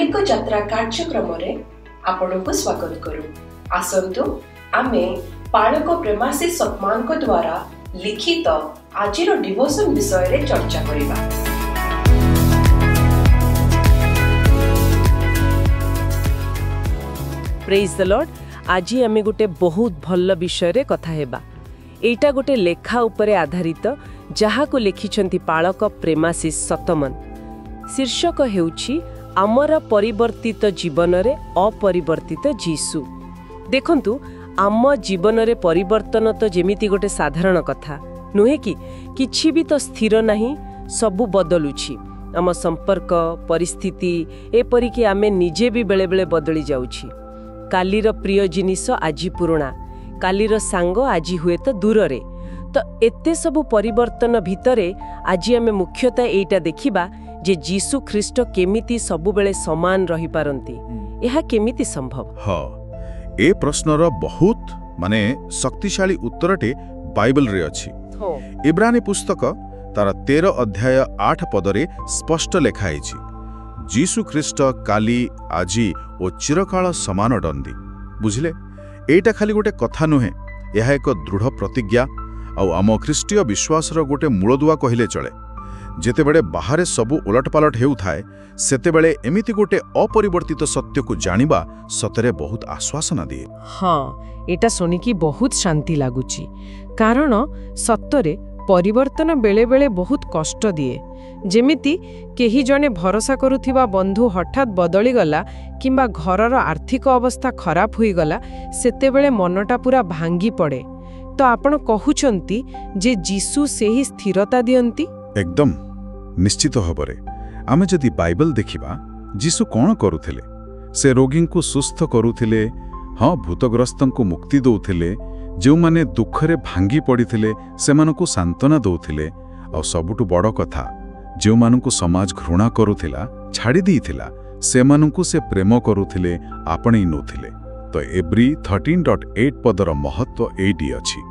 आत्मिक यात्रा कार्यक्रम रे आपनको स्वागत करू। आसंतु आमे पालक प्रेमाशीष सतमान को द्वारा लिखित आजिर डिवोशन विषय रे चर्चा करिबा। Praise the Lord. आज आमे गोटे बहुत भल विषय रे कथा हेबा। एटा गोटे लेखा उपरे आधारित जहा को लिखिछंती पालक प्रेमाशीष सतमन। शीर्षक हेउछि आमर परिवर्तित जीवन रे अपरिवर्तित जीसु। देखंतु आम जीवन रे परिवर्तन तो जेमिति गोटे साधारण कथा नुहे कि किछि भी तो स्थिर नहीं, सबु बदलुछि। आम संपर्क परिस्थिति एपरिक आमे निजे भी बेले बेले बदली जाउछि। कालीर प्रिय जिनिस आजि पुराणा, कालीर सांग आजि हुए तो दूर रे। तो एते सबु परिवर्तन भितरे आजि आमे मुख्यतः एइटा देखिबा जे जीसु ख्रीष्ट केमिति सबु बेले समान रही पारंती। एहा केमिति संभव? हाँ, ए प्रश्नर बहुत माने शक्तिशाली उत्तरटे बाइबल रे अछि। इब्रानी पुस्तक तार 13 अध्याय 8 पदरे स्पष्ट लेखा हैछि, जीसु ख्रीष्ट काली आजी ओ चिरकाल समान डंदी। बुझिले, एटा खाली गोटे कथा नुहे, यह एक दृढ़ प्रतिज्ञा आउ आम ख्रीष्टीय विश्वासर गोटे मूलदुआ कहिले चले। जेतेबेले बाहरे सबु उलटपालट हेउथाए, सेतेबेले एमिति गोटे अपरिवर्तित सत्य को जानिबा सतरे बहुत आश्वासन दिए। हाँ, एटा सुनिकी बहुत शांति लागुची, कारण सत्तरे परिवर्तन बेले बेले बहुत कष्ट दिए। जेमिति केही जने भरोसा करुथिबा बंधु हठात बदली गला किंबा घरर आर्थिक अवस्था खराब हुई गला, सेतेबेले मनटा पूरा भांगी पड़े। तो आपण कहुचंती जे जीसु सेही स्थिरता दियंती? एकदम निश्चित भाବରେ आमे जदि बाइबल देखिबा, जीसु कोन करुथिले? से रोगी को सुस्थ करुथिले। हाँ, भूतग्रस्त को मुक्ति दौथिले। जो माने दुखरे भांगी पड़िथिले सेमानकु सांत्वना दौथिले। और सबुटु बड़ कथा, जो मानकु समाज घृणा करुथिला छाड़ी दीथिला, सेमानकु से प्रेम करुथिले, आपणे नोथिले। तो एब्री 13.8 पदर महत्व एडी अछि।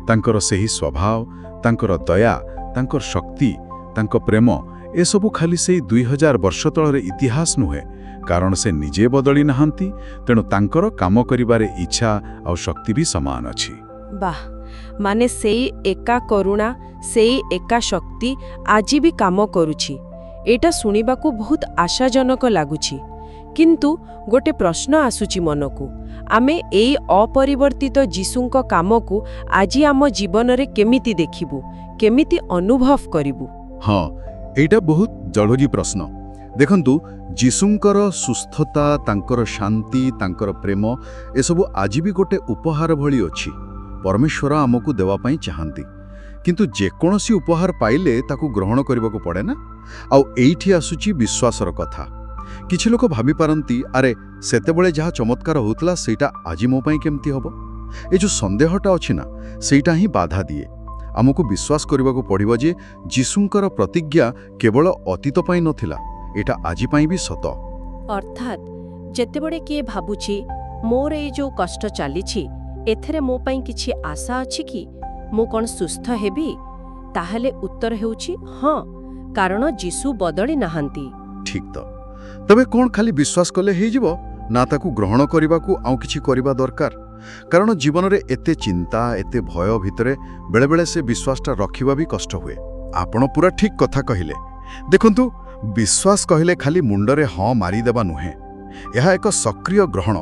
तांकर सेही स्वभाव, तांकर दया, तांकर शक्ति, तांकर प्रेम, ए सबु खाली सेही 2000 वर्ष तलरे इतिहास नुहे, कारण से निजे बदली नहांती। तेणु तांकर काम करिबारे इच्छा और शक्ति भी समान अछि। वाह, माने सेई एका करुणा, सेई एका शक्ति आजी भी काम करुछि। एटा सुनिबाकू बहुत आशाजनक लागुछि। किंतु गोटे प्रश्न आसुछि मनकू, आमे एई अपरिवर्तित जीसुंक कामकू आजी आम जीवन रे केमिति देखिबु, केमिति अनुभव करिबु? हाँ, एटा बहुत जरूरी प्रश्न। देखंतु, जीसुंकर सुस्थता, तांकर शांति, तांकर प्रेम, ए सबु आजी भी गोटे उपहार भली अछि। परमेश्वर आमको देवा पई चाहंती, किंतु जेकोसी उपहार पाइले ताकू ग्रहण करबाको पड़े ना। आउ एइठी आसुची विश्वासर कथा। किछि लोक भाबी पारंती, अरे सेतेबेले जहा चमत्कार होतला सेटा आजी मो पई केमती हबो। ए जो संदेहटा अछि ना, सेटा ही बाधा दिए। आमको विश्वास करबाको पड़िबो जे जीसुंकर प्रतिज्ञा केवल अतीत पई नथिला, एटा आजी पई भी सत। अर्थात जेतेबेले के भाबुछि मोर ए जो कष्ट चालिछि, एथरे मो पई किछि आशा अछि कि मो कोन सुस्थ हेबी, ताहले उत्तर हेउछि हाँ, कारण जीसु बदली नहांती। ठीक तो तबे कोन खाली विश्वास कले हे जिवो ना, ताकू ग्रहण करबाकू आउ किछि करबा दरकार। कारण जीवन रे एते चिंता, एते भय भितरे बेले बेले से विश्वासटा रखिबा भी कष्ट हुए। आपण पूरा ठीक कथा कहिले। देखंतु, विश्वास कहिले खाली मुंडरे हाँ मारी देबा नुहे, यह एक सक्रिय ग्रहण,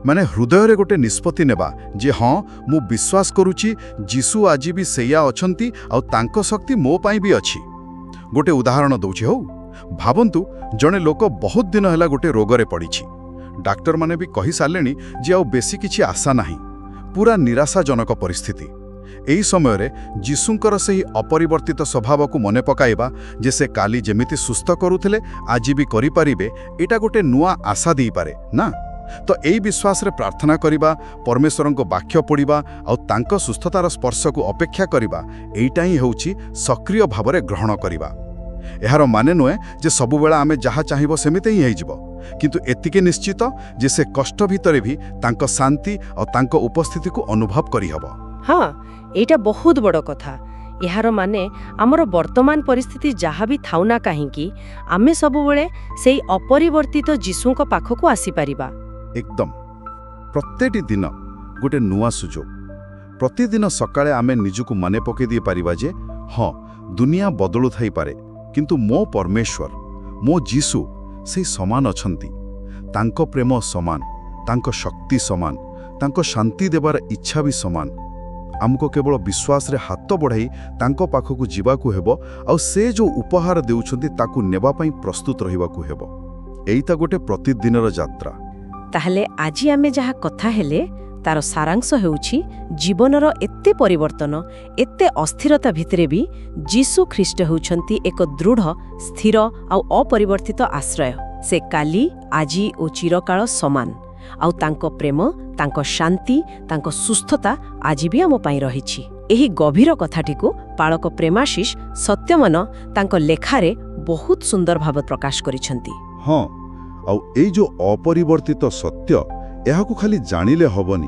माने हृदय रे गोटे निष्पत्ति नेबा जे हाँ, मु विश्वास करूची जीसु आजी भी सेया अछंती आ तांको शक्ति मो पाई भी अछि। गोटे उदाहरण दउछि हो। भाबंतु, जने लोक बहुत दिन हैला गोटे रोगरे पड़िछि। डाक्टर माने भी कहि सारलेनी जे आउ बेसी किछि आशा नाही, पूरा निराशाजनक परिस्थिति। एही समय रे जीसुंकर सेही अपरिवर्तित स्वभाव को मने पकाइबा, जे से काली जेमिति सुस्थ करुथिले आजी भी करि पारिबे, एटा गोटे नुआ आशा देई पारे ना। तो एही विश्वास रे प्रार्थना करिबा, परमेश्वरंको वाक्य पढ़िबा और तांको सुस्थतार स्पर्श को अपेक्षा करिबा, एइटा ही होउछि सक्रिय भावरे ग्रहण करिबा। एहार माने नुहे जे सबु बेला आमे जहा चाहिबो सेमिते ही हेजिबो, किंतु एतिके निश्चित जे से कष्ट भितरे भी तांको शांति और तांको उपस्थिति को अनुभव करि हबो। हाँ, एटा बहुत बड़ कथा। यार माने आमर वर्तमान परिस्थिति जहाँ भी थाउ ना कहीं आमे सबुबले सेई अपरिवर्तित जीशुक पाखक आसी परिबा। एकदम प्रत्येक दिन गोटे नुआ सुजोग। प्रतिदिन सकाळे आमे निजको मने पके दी परिबा जे हाँ दुनिया बदलु थाई पारे किंतु मो परमेश्वर मो जीशु से समान अछंती। तांको प्रेम समान, तांको शक्ति समान, तांको शांति देवार इच्छा भी समान। आमको केवल विश्वास रे हाथ बढ़ाई तांको पाखकु जीवाकु हेबो आउ से जो उपहार देउछंती ताकु नेबा पई प्रस्तुत रहिबाकु हेबो। एइता गोटे प्रतिदिनर यात्रा। ताहले आजी आमे जहा कथा हेले तार सारांश हेउछि जीवनर एत्ते परिवर्तन एत्ते अस्थिरता भितरे भी जीशु ख्रीष्ट हेउछंती एक दृढ़ स्थिर आउ अपरिवर्तित आश्रय। से काली आजी ओ चिरकाल समान आउ तांको प्रेम तांको शांति तांको सुस्थता आज भी आम पाई रहिछि। एही गभीर कथाटिकु पाळक प्रेमाशीष सत्यमन तांको लेखारे बहुत सुंदर भाव प्रकाश करिसंती। हाँ आउ एई जो अपरिवर्तित सत्य एहाकु खाली जानिले हबनी,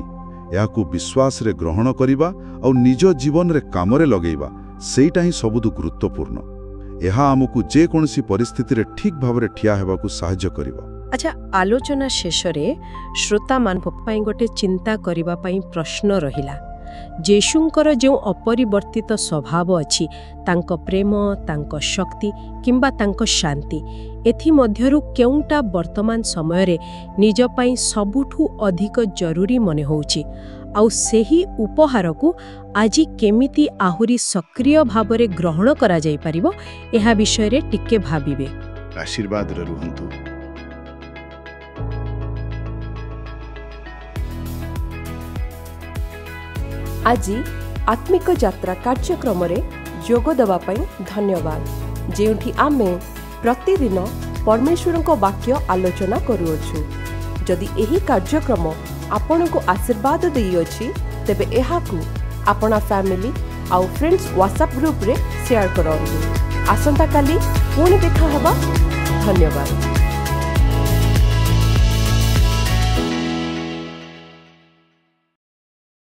एहाकु विश्वास रे ग्रहण करिबा आउ निज जीवन रे कामरे लगेइबा सेइटा ही सबुदु गुरुत्वपूर्ण। एहा आमकु जे कोनसी परिस्थिति रे ठीक भाव रे ठिया हेबाकु सहाय्य करिबा। अच्छा, आलोचना शेषरे श्रोता मान पई गोटे चिंता करिबा पई प्रश्न रहिला। जेशुंकर जो अपरिवर्तित स्वभाव अछि तांको प्रेम तांको शक्ति किंबा तांको शांति एथि मध्यरु केउंटा वर्तमान समय रे निज पई सबुठु अधिक जरूरी मने होउछि आउ सेही उपहार को आजी केमिति आहुरी सक्रिय भाव रे ग्रहण करा जाई परिबो एहा विषय रे टिके भाबिबे। आशीर्वाद रे रुहंतु। आज आत्मिक यात्रा कार्यक्रम रे जोग देवा पई धन्यवाद। जेउठी आमे प्रतिदिन परमेश्वर को वाक्य आलोचना करूछु। जदि एही कार्यक्रम आपन को आशीर्वाद देई अछि तेबे एहाकू आपना फैमिली आउ फ्रेंड्स व्हाट्सएप ग्रुप रे शेयर करंतु। आसंता काली पुणी देखा हबा। धन्यवाद।